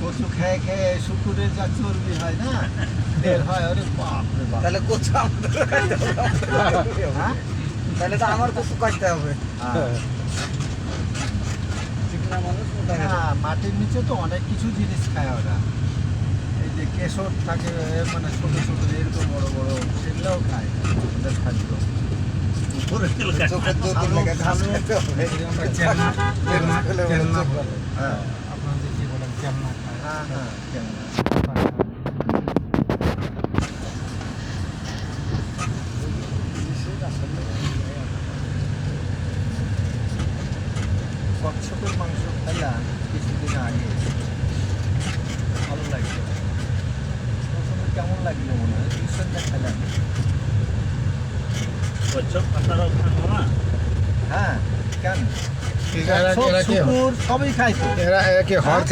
কচু খেয়ে খেয়ে শুকুরের যা চর্বি হয় না, বের হয়, আরে বাপ রে বাপ। তাহলে কচু আমাদের কাটতে হবে। হ্যাঁ? তাহলে তো আমার কচু কাটতে হবে। হ্যাঁ। চিকনা মানুষ মোটা গেছে। হ্যাঁ, মাটির নিচে তো অনেক কিছু জিনিস খায় ওরা। এই যে কেশর থাকে, মানে ছোট ছোট এরকম বড় বড়, সেগুলোও খায় ওদের খাদ্য। উপরে তেল কাটে। চোখের দুধ লেগে ঘাস খেতে হবে। চেন্না ফেলে ফেলে চেন্না চোখ বলে। বলে। হ্যাঁ আপনাদের কি বলেন চেন্না খায়। হ্যাঁ হ্যাঁ, কেন না? কচ্ছপের মাংস খাইলাম কিছুদিন আগে, ভালো লাগলো। প্রথমে কেমন লাগলো মনে হয়, রিসেন্টটা খাইলাম। কচ্ছপ আপনারাও খান না? হ্যাঁ, কেন? এরা কচ্ছপ, এরা কি শুকুর সবই খাইতো। এরা কি হর